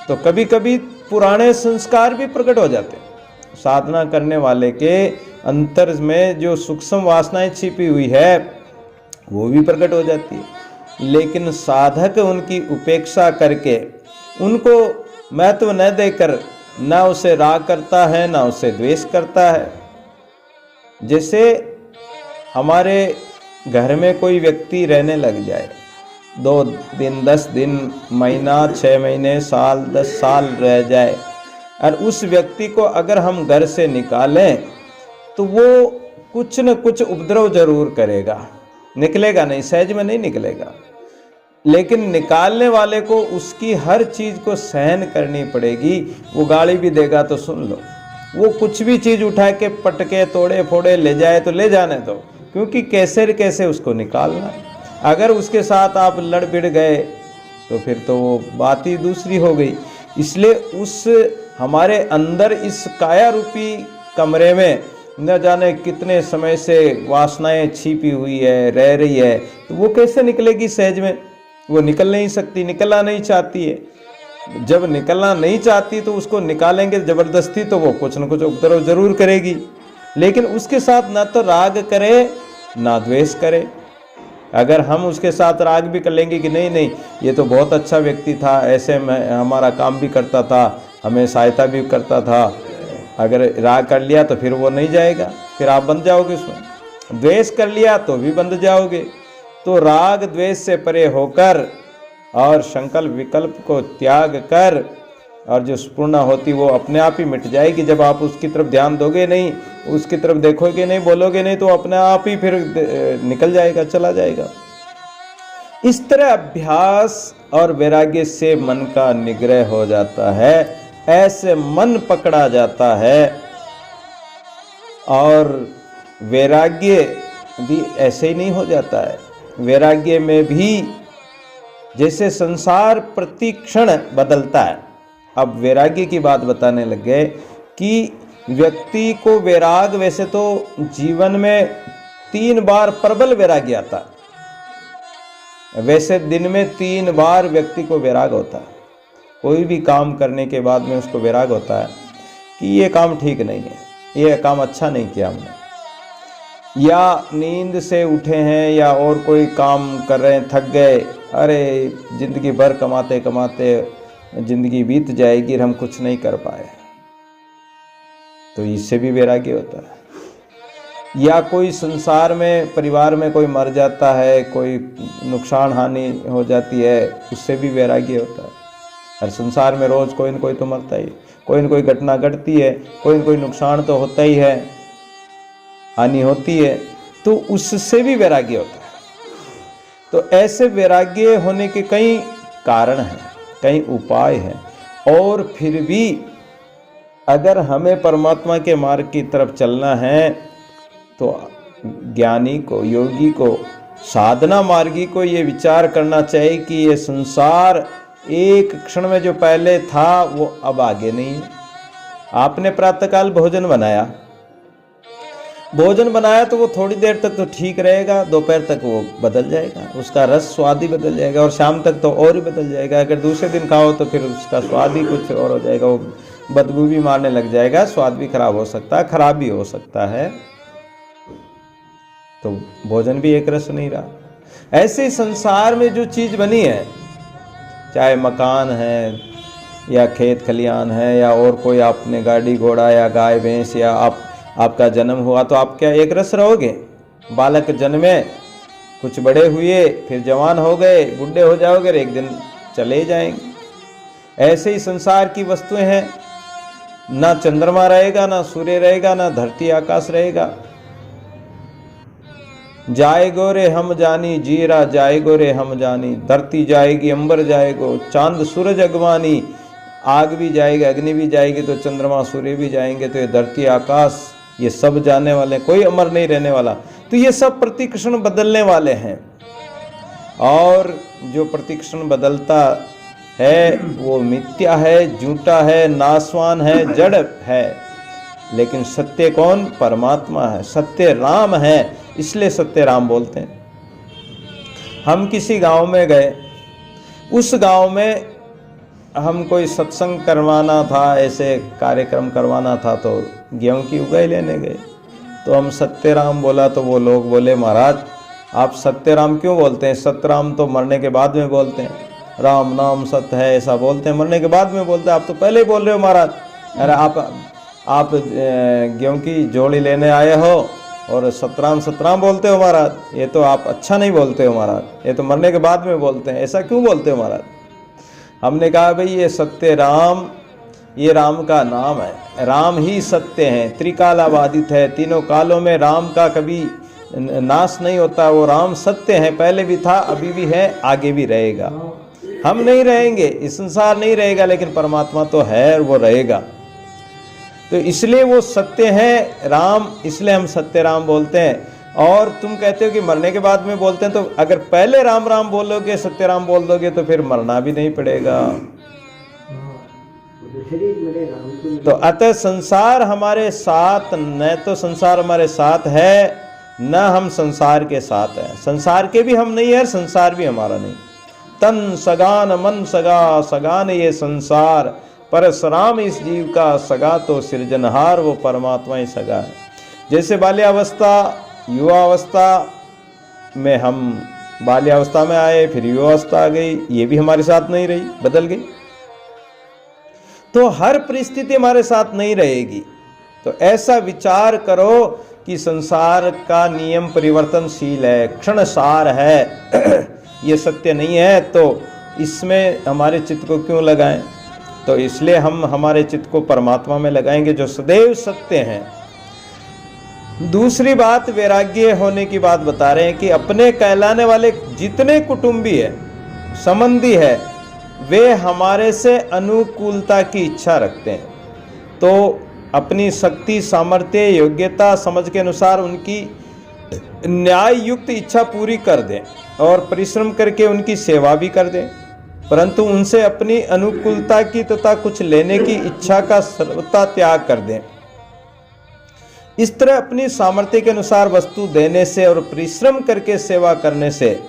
तो कभी कभी पुराने संस्कार भी प्रकट हो जाते हैं। साधना करने वाले के अंतर में जो सूक्ष्म वासनाएं छिपी हुई है वो भी प्रकट हो जाती है। लेकिन साधक उनकी उपेक्षा करके, उनको महत्व न देकर, ना उसे राग करता है ना उसे द्वेष करता है। जैसे हमारे घर में कोई व्यक्ति रहने लग जाए, 2 दिन 10 दिन, महीना 6 महीने, साल 10 साल रह जाए, और उस व्यक्ति को अगर हम घर से निकालें तो वो कुछ न कुछ उपद्रव जरूर करेगा, निकलेगा नहीं, सहज में नहीं निकलेगा। लेकिन निकालने वाले को उसकी हर चीज को सहन करनी पड़ेगी। वो गाली भी देगा तो सुन लो, वो कुछ भी चीज उठा के पटके तोड़े फोड़े ले जाए तो ले जाने दो, क्योंकि कैसे कैसे उसको निकालना। अगर उसके साथ आप लड़ भिड़ गए तो फिर तो वो बात ही दूसरी हो गई। इसलिए उस हमारे अंदर इस काया रूपी कमरे में न जाने कितने समय से वासनाएं छिपी हुई है, रह रही है, तो वो कैसे निकलेगी सहज में? वो निकल नहीं सकती, निकलना नहीं चाहती है। जब निकलना नहीं चाहती तो उसको निकालेंगे जबरदस्ती तो वो कुछ न कुछ उपद्रव जरूर करेगी। लेकिन उसके साथ ना तो राग करे ना द्वेष करे। अगर हम उसके साथ राग भी कर लेंगे कि नहीं नहीं ये तो बहुत अच्छा व्यक्ति था, ऐसे में हमारा काम भी करता था, हमें सहायता भी करता था, अगर राग कर लिया तो फिर वो नहीं जाएगा, फिर आप बंध जाओगे उसमें। द्वेष कर लिया तो भी बंध जाओगे। तो राग द्वेष से परे होकर और संकल्प विकल्प को त्याग कर, और जो स्फूर्णा होती वो अपने आप ही मिट जाएगी। जब आप उसकी तरफ ध्यान दोगे नहीं, उसकी तरफ देखोगे नहीं, बोलोगे नहीं, तो अपने आप ही फिर निकल जाएगा, चला जाएगा। इस तरह अभ्यास और वैराग्य से मन का निग्रह हो जाता है, ऐसे मन पकड़ा जाता है। और वैराग्य भी ऐसे ही नहीं हो जाता है। वैराग्य में भी जैसे संसार प्रति क्षण बदलता है। अब वैराग्य की बात बताने लग गए कि व्यक्ति को वैराग, वैसे तो जीवन में 3 बार प्रबल वैराग्य आता है। वैसे दिन में 3 बार व्यक्ति को वैराग होता है। कोई भी काम करने के बाद में उसको वैराग होता है कि ये काम ठीक नहीं है, ये काम अच्छा नहीं किया हमने। या नींद से उठे हैं या और कोई काम कर रहे हैं, थक गए, अरे जिंदगी भर कमाते कमाते जिंदगी बीत जाएगी और हम कुछ नहीं कर पाए, तो इससे भी वैराग्य होता है। या कोई संसार में, परिवार में कोई मर जाता है, कोई नुकसान हानि हो जाती है, उससे भी वैराग्य होता है। हर संसार में रोज कोई न कोई तो मरता ही, कोई न कोई घटना घटती है, कोई न कोई नुकसान तो होता ही है, हानि होती है, तो उससे भी वैराग्य होता है। तो ऐसे वैराग्य होने के कई कारण हैं, कई उपाय हैं। और फिर भी अगर हमें परमात्मा के मार्ग की तरफ चलना है तो ज्ञानी को, योगी को, साधना मार्गी को ये विचार करना चाहिए कि ये संसार एक क्षण में जो पहले था वो अब आगे नहीं है। आपने प्रातःकाल भोजन बनाया तो वो थोड़ी देर तक तो ठीक रहेगा, दोपहर तक वो बदल जाएगा, उसका रस स्वाद ही बदल जाएगा, और शाम तक तो और ही बदल जाएगा। अगर दूसरे दिन खाओ तो फिर उसका स्वाद ही कुछ और हो जाएगा, वो बदबू भी मारने लग जाएगा, स्वाद भी खराब हो सकता है, खराब भी हो सकता है। तो भोजन भी एक रस नहीं रहा। ऐसे संसार में जो चीज़ बनी है, चाहे मकान है या खेत खलियान है या और कोई आपने गाड़ी घोड़ा या गाय भैंस या आपका जन्म हुआ, तो आप क्या एक रस रहोगे? बालक जन्मे, कुछ बड़े हुए, फिर जवान हो गए, बुढ़े हो जाओगे, एक दिन चले जाएंगे। ऐसे ही संसार की वस्तुएं हैं, ना चंद्रमा रहेगा, ना सूर्य रहेगा, ना धरती आकाश रहेगा। जाएगो रे हम जानी, जीरा जाएगो रे हम जानी, धरती जाएगी अंबर जाएगो, चांद सूरज अगवानी, आग भी जाएगी, अग्नि भी जाएगी, तो चंद्रमा सूर्य भी जाएंगे, तो ये धरती आकाश ये सब जाने वाले, कोई अमर नहीं रहने वाला। तो ये सब प्रतिक्षण बदलने वाले हैं, और जो प्रतिक्षण बदलता है वो मिथ्या है, झूठा है, नाशवान है, जड़ है। लेकिन सत्य कौन? परमात्मा है, सत्य राम है, इसलिए सत्य राम बोलते हैं। हम किसी गांव में गए, उस गांव में हम कोई सत्संग करवाना था, ऐसे कार्यक्रम करवाना था, तो गेहूं की उगाई लेने गए। तो हम सत्यराम बोला, तो वो लोग बोले महाराज आप सत्यराम क्यों बोलते हैं? सत्यराम तो मरने के बाद में बोलते हैं, राम नाम सत्य है ऐसा बोलते हैं, मरने के बाद में बोलते हैं, आप तो पहले ही बोल रहे हो महाराज। अरे आप गेहूं की जोड़ी लेने आए हो और सतराम बोलते हो महाराज, ये तो आप अच्छा नहीं बोलते हो महाराज, ये तो मरने के बाद में बोलते हैं, ऐसा क्यों बोलते हो महाराज? हमने कहा भाई ये सत्य राम, ये राम का नाम है, राम ही सत्य है, त्रिकालाबाधित है, तीनों कालों में राम का कभी नाश नहीं होता, वो राम सत्य है, पहले भी था, अभी भी है, आगे भी रहेगा। हम नहीं रहेंगे, इस संसार नहीं रहेगा, लेकिन परमात्मा तो है और वो रहेगा। तो इसलिए वो सत्य है राम, इसलिए हम सत्य राम बोलते हैं। और तुम कहते हो कि मरने के बाद में बोलते हैं, तो अगर पहले राम राम बोलोगे, सत्य राम बोल दोगे, तो फिर मरना भी नहीं पड़ेगा। तो अतः संसार हमारे साथ, न तो संसार हमारे साथ है, न हम संसार के साथ हैं। संसार के भी हम नहीं है, संसार भी हमारा नहीं। तन सगान मन सगा, सगान ये संसार, परशुराम इस जीव का सगा, तो सृजनहार वो परमात्मा ही सगा है। जैसे बाल्यावस्था, युवावस्था में हम बाल्यावस्था में आए, फिर युवावस्था आ गई, ये भी हमारे साथ नहीं रही, बदल गई। तो हर परिस्थिति हमारे साथ नहीं रहेगी। तो ऐसा विचार करो कि संसार का नियम परिवर्तनशील है, क्षणसार है, ये सत्य नहीं है, तो इसमें हमारे चित्त को क्यों लगाएं? तो इसलिए हम हमारे चित्त को परमात्मा में लगाएंगे जो सदैव सत्य हैं। दूसरी बात वैराग्य होने की बात बता रहे हैं कि अपने कहलाने वाले जितने कुटुंबी है, संबंधी है, वे हमारे से अनुकूलता की इच्छा रखते हैं। तो अपनी शक्ति, सामर्थ्य, योग्यता, समझ के अनुसार उनकी न्याय युक्त इच्छा पूरी कर दें और परिश्रम करके उनकी सेवा भी कर दें, परंतु उनसे अपनी अनुकूलता की तथा कुछ लेने की इच्छा का सर्वथा त्याग कर दें। इस तरह अपनी सामर्थ्य के अनुसार वस्तु देने से और परिश्रम करके सेवा करने से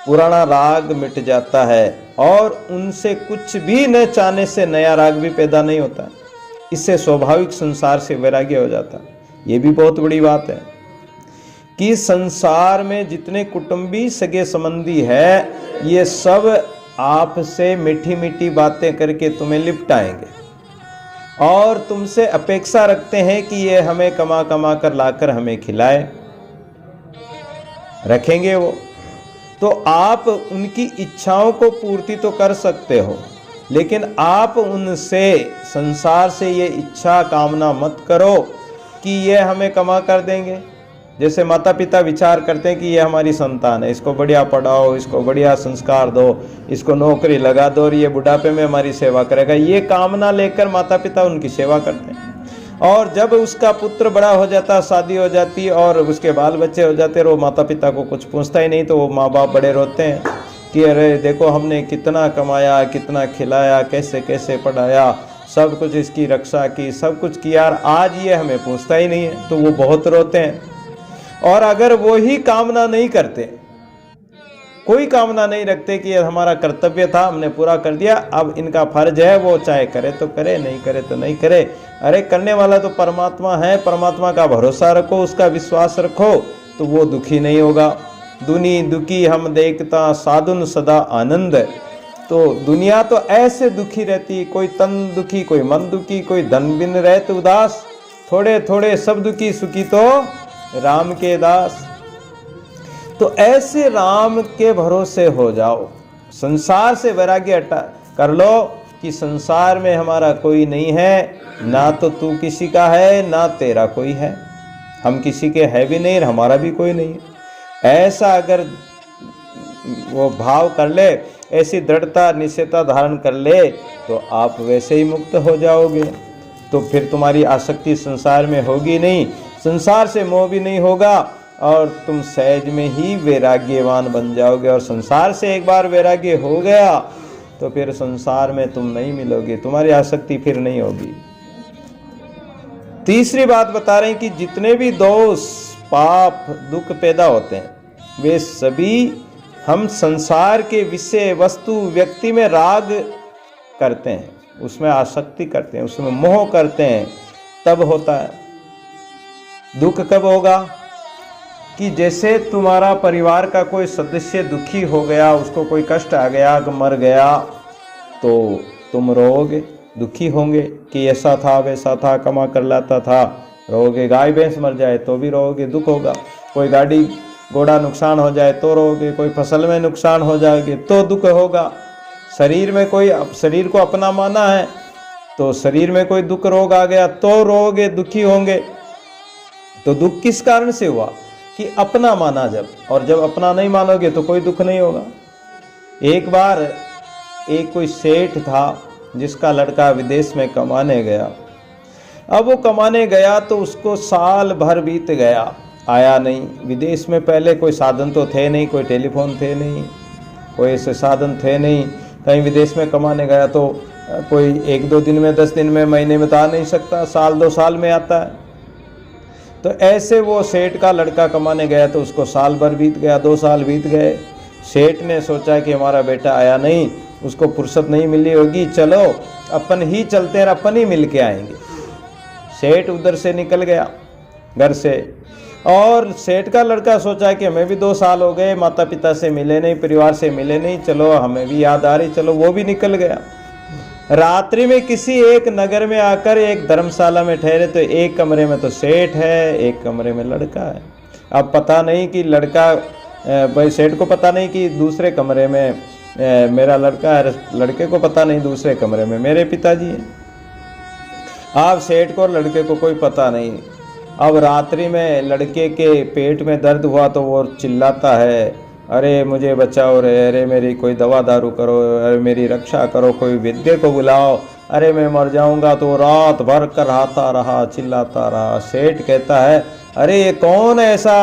पुराना राग मिट जाता है और उनसे कुछ भी न चाहने से नया राग भी पैदा नहीं होता। इससे स्वाभाविक संसार से वैराग्य हो जाता है। ये भी बहुत बड़ी बात है कि संसार में जितने कुटुंबी, सगे संबंधी है, ये सब आपसे मीठी मीठी बातें करके तुम्हें लिपटाएंगे और तुमसे अपेक्षा रखते हैं कि ये हमें कमा कमा कर लाकर हमें खिलाए, रखेंगे वो। तो आप उनकी इच्छाओं को पूर्ति तो कर सकते हो, लेकिन आप उनसे, संसार से ये इच्छा कामना मत करो कि ये हमें कमा कर देंगे। जैसे माता पिता विचार करते हैं कि ये हमारी संतान है, इसको बढ़िया पढ़ाओ, इसको बढ़िया संस्कार दो, इसको नौकरी लगा दो और ये बुढ़ापे में हमारी सेवा करेगा। ये कामना लेकर माता पिता उनकी सेवा करते हैं। और जब उसका पुत्र बड़ा हो जाता, शादी हो जाती और उसके बाल बच्चे हो जाते, और वो माता पिता को कुछ पूछता ही नहीं, तो वो माँ बाप बड़े रोते हैं। कि अरे देखो हमने कितना कमाया, कितना खिलाया, कैसे कैसे पढ़ाया, सब कुछ इसकी रक्षा की, सब कुछ किया, और आज ये हमें पूछता ही नहीं है। तो वो बहुत रोते हैं। और अगर वो ही कामना नहीं करते, कोई कामना नहीं रखते कि ये हमारा कर्तव्य था, हमने पूरा कर दिया, अब इनका फर्ज है, वो चाहे करे तो करे, नहीं करे तो नहीं करे, अरे करने वाला तो परमात्मा है, परमात्मा का भरोसा रखो, उसका विश्वास रखो, तो वो दुखी नहीं होगा। दुनी दुखी हम देखता साधुन सदा आनंद। तो दुनिया तो ऐसे दुखी रहती, कोई तन दुखी, कोई मन दुखी, कोई धन बिन रहत उदास, थोड़े थोड़े सब दुखी, सुखी तो राम के दास। तो ऐसे राम के भरोसे हो जाओ, संसार से वैराग्य हटा कर लो कि संसार में हमारा कोई नहीं है, ना तो तू किसी का है, ना तेरा कोई है, हम किसी के है भी नहीं, हमारा भी कोई नहीं है। ऐसा अगर वो भाव कर ले, ऐसी दृढ़ता निश्चयता धारण कर ले, तो आप वैसे ही मुक्त हो जाओगे। तो फिर तुम्हारी आसक्ति संसार में होगी नहीं, संसार से मोह भी नहीं होगा, और तुम सहज में ही वैराग्यवान बन जाओगे। और संसार से एक बार वैराग्य हो गया तो फिर संसार में तुम नहीं मिलोगे, तुम्हारी आसक्ति फिर नहीं होगी। तीसरी बात बता रहे हैं कि जितने भी दोष, पाप, दुख पैदा होते हैं, वे सभी हम संसार के विषय, वस्तु, व्यक्ति में राग करते हैं, उसमें आसक्ति करते हैं, उसमें मोह करते हैं, तब होता है। दुख कब होगा कि जैसे तुम्हारा परिवार का कोई सदस्य दुखी हो गया, उसको कोई कष्ट आ गया, मर गया, तो तुम रोओगे, दुखी होंगे कि ऐसा था वैसा था, कमा कर लाता था, रोओगे। गाय भैंस मर जाए तो भी रोओगे, दुख होगा। कोई गाड़ी घोड़ा नुकसान हो जाए तो रोओगे, कोई फसल में नुकसान हो जाएगी तो दुख होगा। शरीर में कोई, शरीर को अपना माना है तो शरीर में कोई दुख रोग आ गया तो रोओगे, दुखी होंगे। तो दुख किस कारण से हुआ कि अपना माना जब, और जब अपना नहीं मानोगे तो कोई दुख नहीं होगा। एक बार एक कोई सेठ था जिसका लड़का विदेश में कमाने गया। अब वो कमाने गया तो उसको साल भर बीत गया, आया नहीं। विदेश में पहले कोई साधन तो थे नहीं, कोई टेलीफोन थे नहीं, कोई ऐसे साधन थे नहीं। कहीं विदेश में कमाने गया तो कोई 1-2 दिन में, 10 दिन में, महीने में तो आ नहीं सकता, साल 2 साल में आता है। तो ऐसे वो सेठ का लड़का कमाने गया तो उसको साल भर बीत गया, 2 साल बीत गए। सेठ ने सोचा कि हमारा बेटा आया नहीं, उसको फुर्सत नहीं मिली होगी, चलो अपन ही चलते हैं, अपन ही मिल के आएंगे। सेठ उधर से निकल गया घर से, और सेठ का लड़का सोचा कि हमें भी 2 साल हो गए, माता पिता से मिले नहीं, परिवार से मिले नहीं, चलो हमें भी याद आ रही, चलो वो भी निकल गया। रात्रि में किसी एक नगर में आकर एक धर्मशाला में ठहरे तो एक कमरे में तो सेठ है, एक कमरे में लड़का है। अब पता नहीं कि लड़का, भाई सेठ को पता नहीं कि दूसरे कमरे में मेरा लड़का है, लड़के को पता नहीं दूसरे कमरे में मेरे पिताजी हैं। अब सेठ को और लड़के को कोई पता नहीं। अब रात्रि में लड़के के पेट में दर्द हुआ तो वो चिल्लाता है, अरे मुझे बचाओ रे, अरे मेरी कोई दवा दारू करो, अरे मेरी रक्षा करो, कोई वैद्य को बुलाओ, अरे मैं मर जाऊंगा। तो रात भर कराता रहा, चिल्लाता रहा। सेठ कहता है, अरे ये कौन ऐसा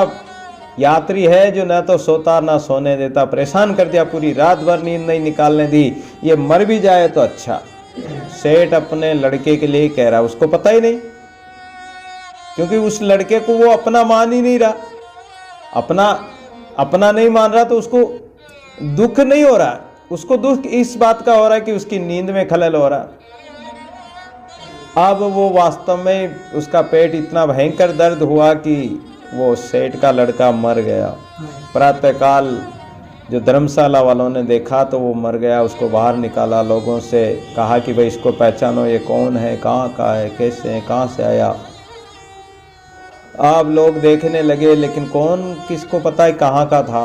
यात्री है जो न तो सोता ना सोने देता, परेशान कर दिया, पूरी रात भर नींद नहीं निकालने दी, ये मर भी जाए तो अच्छा। सेठ अपने लड़के के लिए कह रहा, उसको पता ही नहीं, क्योंकि उस लड़के को वो अपना मान ही नहीं रहा, अपना नहीं मान रहा, तो उसको दुख नहीं हो रहा। उसको दुख इस बात का हो रहा है कि उसकी नींद में खलल हो रहा। अब वो वास्तव में उसका पेट इतना भयंकर दर्द हुआ कि वो सेठ का लड़का मर गया। प्रातःकाल जो धर्मशाला वालों ने देखा तो वो मर गया। उसको बाहर निकाला, लोगों से कहा कि भाई इसको पहचानो, ये कौन है, कहाँ का है, कैसे है, कहाँ से आया। अब लोग देखने लगे, लेकिन कौन किसको पता है कहाँ का था।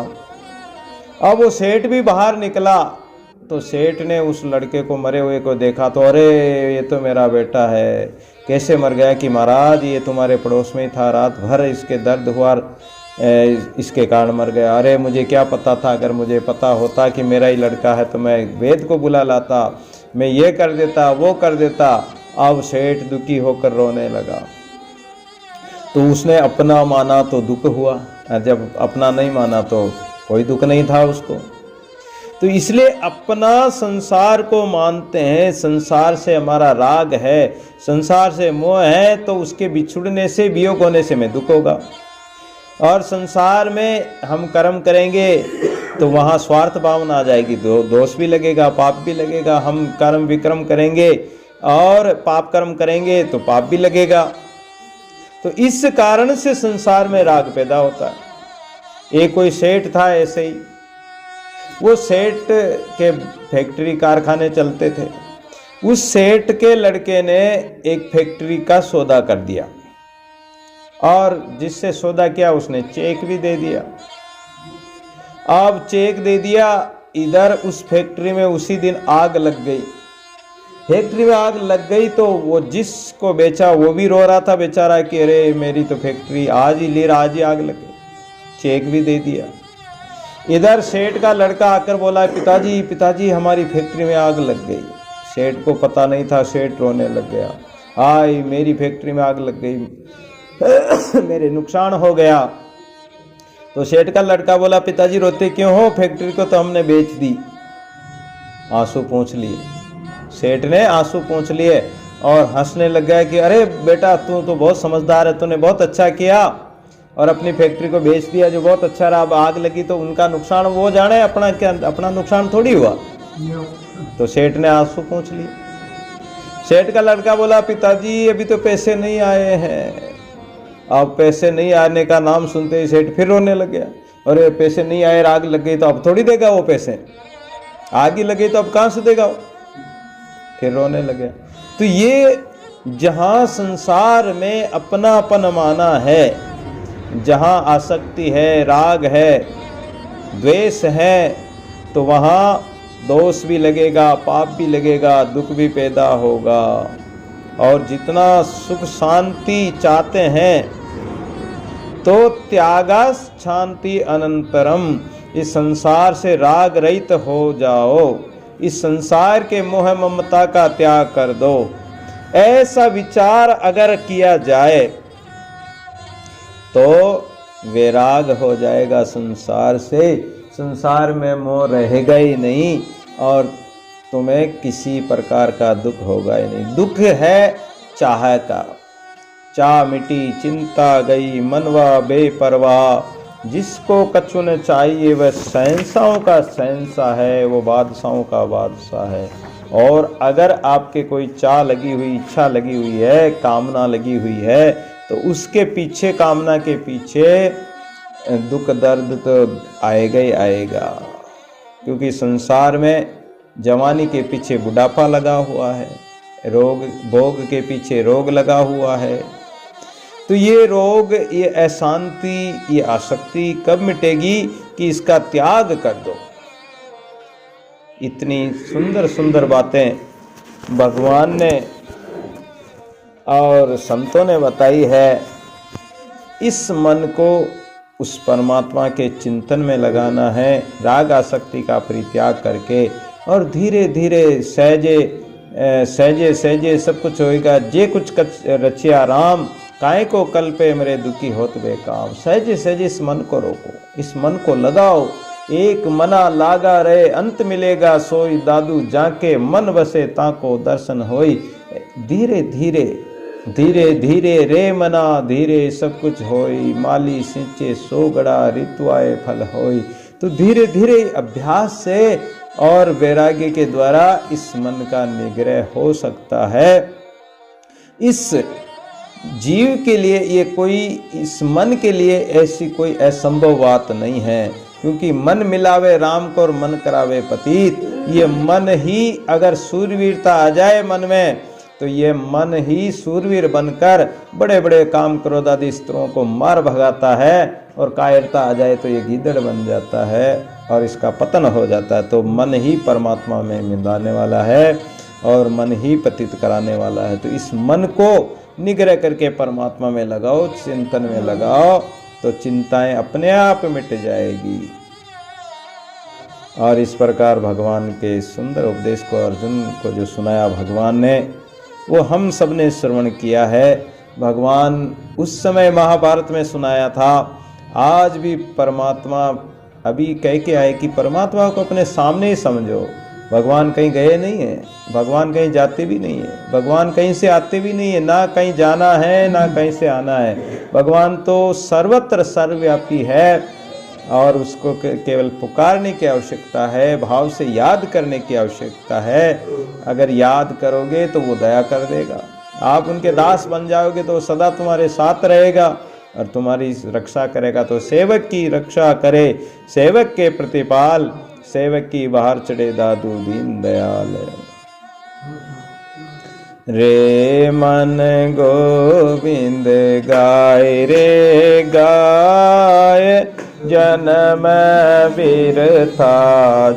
अब वो सेठ भी बाहर निकला तो सेठ ने उस लड़के को मरे हुए को देखा तो अरे ये तो मेरा बेटा है। कैसे मर गया कि महाराज ये तुम्हारे पड़ोस में ही था, रात भर इसके दर्द हुआ, इसके कारण मर गया। अरे मुझे क्या पता था, अगर मुझे पता होता कि मेरा ही लड़का है तो मैं वैद्य को बुला लाता, मैं ये कर देता, वो कर देता। अब सेठ दुखी होकर रोने लगा। तो उसने अपना माना तो दुख हुआ, जब अपना नहीं माना तो कोई दुख नहीं था उसको। तो इसलिए अपना संसार को मानते हैं, संसार से हमारा राग है, संसार से मोह है, तो उसके बिछुड़ने से, वियोग होने से हमें दुख होगा। और संसार में हम कर्म करेंगे तो वहाँ स्वार्थ भावना आ जाएगी, दोष भी लगेगा, पाप भी लगेगा। हम कर्म विक्रम करेंगे और पाप कर्म करेंगे तो पाप भी लगेगा। तो इस कारण से संसार में राग पैदा होता है। एक कोई सेठ था, ऐसे ही वो सेठ के फैक्ट्री कारखाने चलते थे। उस सेठ के लड़के ने एक फैक्ट्री का सौदा कर दिया और जिससे सौदा किया उसने चेक भी दे दिया। अब चेक दे दिया, इधर उस फैक्ट्री में उसी दिन आग लग गई। फैक्ट्री में आग लग गई तो वो जिसको बेचा वो भी रो रहा था बेचारा कि अरे मेरी तो फैक्ट्री आज ही आग लग गई। चेक भी दे दिया। इधर सेठ का लड़का आकर बोला, पिताजी पिताजी हमारी फैक्ट्री में आग लग गई। सेठ को पता नहीं था, सेठ रोने लग गया, हाय मेरी फैक्ट्री में आग लग गई, मेरे नुकसान हो गया। तो सेठ का लड़का बोला, पिताजी रोते क्यों हो, फैक्ट्री को तो हमने बेच दी। आंसू पोंछ लिए, सेठ ने आंसू पोंछ लिए और हंसने लग गया कि अरे बेटा तू तो बहुत समझदार है, तूने बहुत अच्छा किया और अपनी फैक्ट्री को बेच दिया, जो बहुत अच्छा रहा। अब आग लगी तो उनका नुकसान वो जाने, अपना क्या, अपना नुकसान थोड़ी हुआ। तो सेठ ने आंसू पोंछ लिए। सेठ का लड़का बोला, पिताजी अभी तो पैसे नहीं आए हैं। अब पैसे नहीं आने का नाम सुनते ही सेठ फिर रोने लग गया, अरे पैसे नहीं आए, आग लग गई तो अब थोड़ी देगा वो पैसे, आग ही लगी तो अब कहाँ से देगा वो। फिर रोने लग गया। तो ये जहाँ संसार में अपनापन माना है, जहाँ आसक्ति है, राग है, द्वेष है, तो वहाँ दोष भी लगेगा, पाप भी लगेगा, दुख भी पैदा होगा। और जितना सुख शांति चाहते हैं तो त्यागा शांति अनंतरम, इस संसार से राग रहित हो जाओ, इस संसार के मोह ममता का त्याग कर दो। ऐसा विचार अगर किया जाए तो वैराग हो जाएगा संसार से, संसार में मोह रहेगा ही नहीं और तुम्हें किसी प्रकार का दुख होगा ही नहीं। दुख है चाह का, चाह मिटी चिंता गई मनवा बेपरवाह, जिसको कछु न चाहिए वह शहंशाहों का शहंशाह है, वो बादशाहों का बादशाह है। और अगर आपके कोई चाह लगी हुई, इच्छा लगी हुई है, कामना लगी हुई है, तो उसके पीछे, कामना के पीछे दुख दर्द तो आएगा ही आएगा। क्योंकि संसार में जवानी के पीछे बुढ़ापा लगा हुआ है, रोग भोग के पीछे रोग लगा हुआ है। तो ये रोग, ये अशांति, ये आसक्ति कब मिटेगी कि इसका त्याग कर दो। इतनी सुंदर सुंदर बातें भगवान ने और संतों ने बताई है। इस मन को उस परमात्मा के चिंतन में लगाना है, राग आसक्ति का परित्याग करके, और धीरे धीरे सहजे सहजे सहजे सब कुछ होएगा। जे कुछ रचिया राम, काहे को कल्पे मेरे दुखी होत बेकाम। सहजे सहजे इस मन को रोको, इस मन को लगाओ, एक मना लागा रहे, अंत मिलेगा सोई दादू जाके, मन बसे ताको दर्शन होई। धीरे धीरे धीरे धीरे रे मना धीरे सब कुछ होई, माली सिंचे सोगड़ा ऋतु आए फल होई। तो धीरे धीरे अभ्यास से और वैराग्य के द्वारा इस मन का निग्रह हो सकता है। इस जीव के लिए ये कोई, इस मन के लिए ऐसी कोई असंभव बात नहीं है, क्योंकि मन मिलावे राम को और मन करावे पतित। ये मन ही अगर सूरवीरता आ जाए मन में, तो ये मन ही सूरवीर बनकर बड़े बड़े काम क्रोध आदि स्त्रों को मार भगाता है, और कायरता आ जाए तो ये गीदड़ बन जाता है और इसका पतन हो जाता है। तो मन ही परमात्मा में मिलाने वाला है और मन ही पतित कराने वाला है। तो इस मन को निग्रह करके परमात्मा में लगाओ, चिंतन में लगाओ, तो चिंताएं अपने आप मिट जाएगी। और इस प्रकार भगवान के सुंदर उपदेश को अर्जुन को जो सुनाया भगवान ने, वो हम सब ने श्रवण किया है। भगवान उस समय महाभारत में सुनाया था, आज भी परमात्मा अभी कह के आए कि परमात्मा को अपने सामने ही समझो। भगवान कहीं गए नहीं है, भगवान कहीं जाते भी नहीं है, भगवान कहीं से आते भी नहीं है, ना कहीं जाना है ना कहीं से आना है। भगवान तो सर्वत्र सर्वव्यापी है और उसको केवल पुकारने की आवश्यकता है, भाव से याद करने की आवश्यकता है। अगर याद करोगे तो वो दया कर देगा। आप उनके दास बन जाओगे तो सदा तुम्हारे साथ रहेगा और तुम्हारी रक्षा करेगा। तो सेवक की रक्षा करे, सेवक के प्रतिपाल, सेवक की बाहर चढ़े दादू दीन दयाल। रे मन गोविंद गाय रे गाय, जन्म बिरथा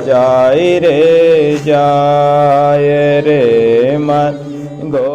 जाय रे जाय। रे मन गो